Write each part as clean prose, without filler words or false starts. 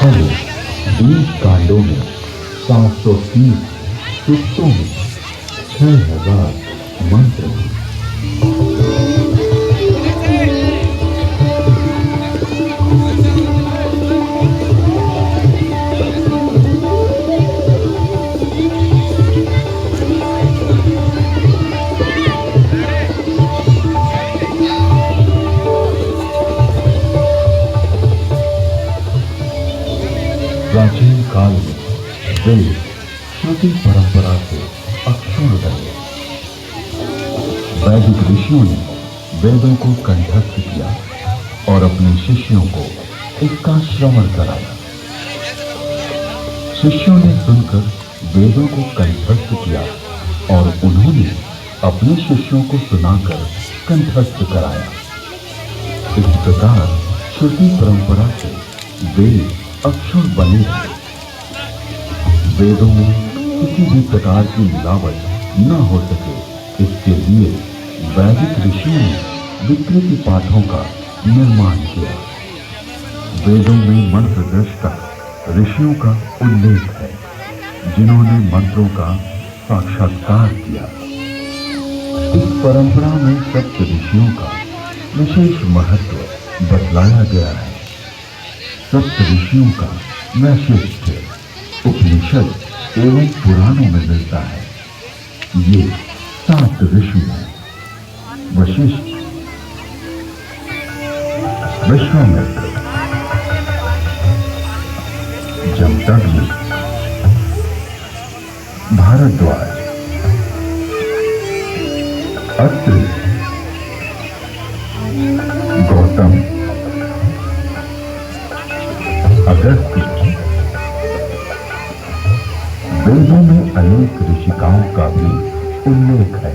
शाखा में 20 कांडों में 730 सूक्तों में 6000 मंत्र हैं। प्राचीन काल में वेद श्रुति परंपरा से अक्षुण्ण रहे। वैदिक ऋषियों ने वेदों को कंठस्थ किया और अपने शिष्यों को इसका श्रवण कराया। शिष्यों ने सुनकर वेदों को कंठस्थ किया और उन्होंने अपने शिष्यों को सुनाकर कंठस्थ कराया। इस प्रकार श्रुति परंपरा से वेद अक्षुण्ण बने रहे। वेदों में किसी भी प्रकार की मिलावट न हो सके, इसके लिए वैदिक ऋषियों ने विकृति पाठों का निर्माण किया। वेदों में मंत्र दृष्टा ऋषियों का उल्लेख है, जिन्होंने मंत्रों का साक्षात्कार किया। इस परंपरा में सप्त ऋषियों का विशेष महत्व बतलाया गया है। सप्त ऋषियों का वैशिष्ट्य उपनिषद एवं पुराणों में मिलता है। ये 7 ऋषि हैं: वशिष्ठ, विश्वामित्र, जमदग्नि, भारद्वाज, अत्रि, गौतम, अगस्त्य। वेदों में अनेक ऋषिकाओं का भी उल्लेख है।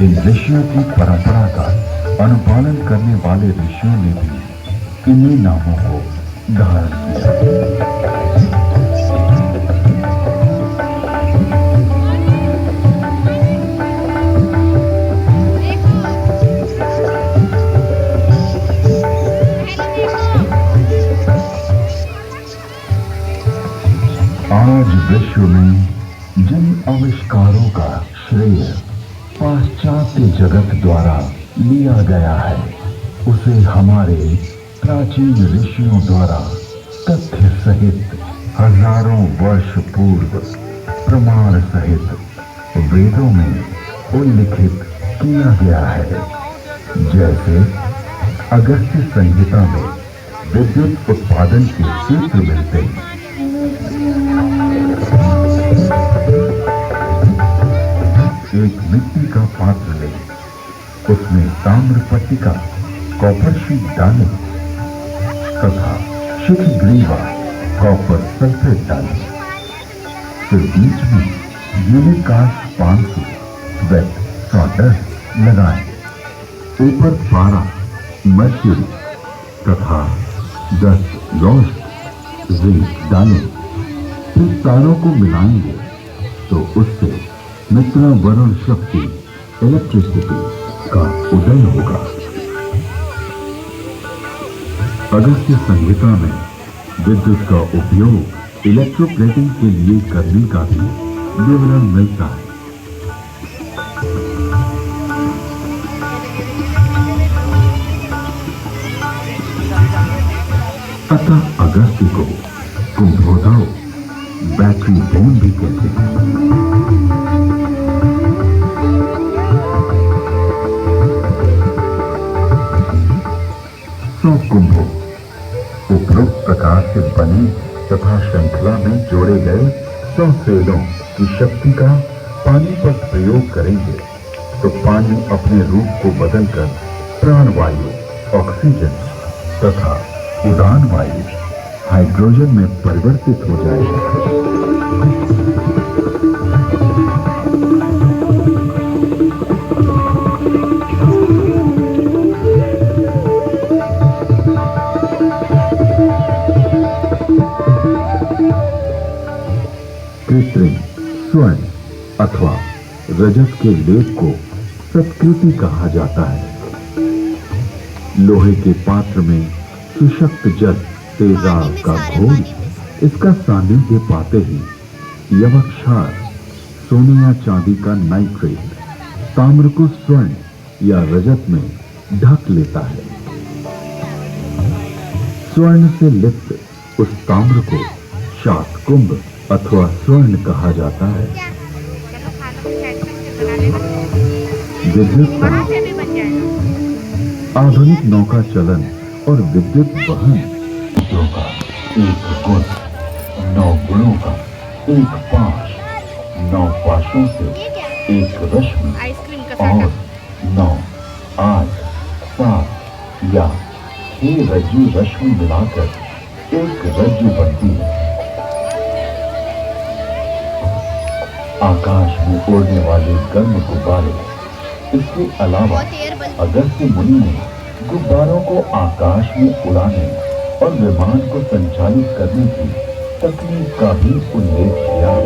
इन ऋषियों की परंपरा का अनुपालन करने वाले ऋषियों ने भी इन्हीं नामों को धारण किया। आज विश्व में जिन आविष्कारों का श्रेय पाश्चात्य जगत द्वारा लिया गया है, उसे हमारे प्राचीन ऋषियों द्वारा तथ्य सहित हजारों वर्ष पूर्व प्रमाण सहित वेदों में उल्लिखित किया गया है। जैसे अगस्त्य संहिता में विद्युत उत्पादन के सूत्र मिलते हैं। एक मिट्टी का पात्र लें, उसमें ताम्र पट्टिका कॉपर शीट डालें तथा शिखग्रीवा कॉपर सल्फेट डालें। फिर बीच में यूनिकास्ट 500 वेट सॉडस्ट लगाएं। ऊपर 12 मर्क्यूरी तथा 10 रोस्ट जिंक डालें। फिर तारों को मिलाएंगे तो उससे मित्रा वरुण शक्ति इलेक्ट्रिसिटी का उदय होगा। अगस्त्य संहिता में विद्युत का उपयोग इलेक्ट्रोप्लेटिंग के लिए करने का भी विवरण मिलता है। अतः अगस्त्य को कुंभोदय बैटरी बोन भी कहते हैं। कुंभों उपरोक्त प्रकार से बने तथा श्रृंखला में जोड़े गए 100 सेलों की शक्ति का पानी पर प्रयोग करेंगे तो पानी अपने रूप को बदलकर प्राणवायु, ऑक्सीजन तथा उड़ान वायु हाइड्रोजन में परिवर्तित हो जाएगा। कृत्रिम स्वर्ण अथवा रजत के लेप को सत्कृति कहा जाता है। लोहे के पात्र में सुशक्त जल तेजाब का घोल इसका सानिध्य पाते ही यवक्षार सोने या चांदी का नाइट्रेट ताम्र को स्वर्ण या रजत में ढक लेता है। स्वर्ण से लिप्त उस ताम्र को शातकुंभ अथवा स्वर्ण कहा जाता है। विद्युत आधुनिक नौका चलन और विद्युत वहन का एक गुण, 9 गुणों का एक पाश, 9 पाशों से एक रश्मि और 9, 8, 7 या 6 रज्जु रश्मि मिलाकर एक रज्जु बनती है। आकाश में उड़ने वाले गर्म गुब्बारे। इसके अलावा अगस्त्य मुनि ने गुब्बारों को आकाश में उड़ाने और विमान को संचालित करने की तकनीक का भी उल्लेख किया है।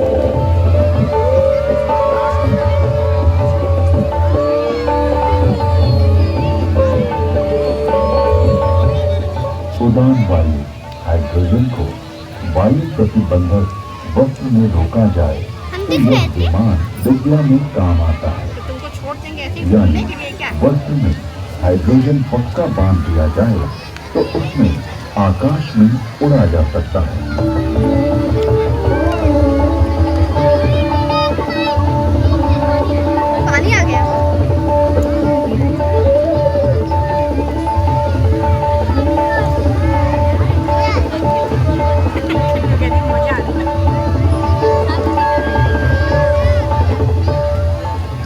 उड़ान वायु हाइड्रोजन को वायु प्रतिबंधक वस्त्र में रोका जाए तो यह विमान विद्या में काम आता है। यानी वस्त्र में हाइड्रोजन पक्का बांध दिया जाए तो उसमें आकाश में उड़ा जा सकता है। पानी आ गया।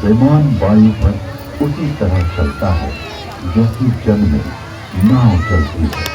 विमान वायु पर उसी तरह चलता है जैसे जल में नाव चलती है।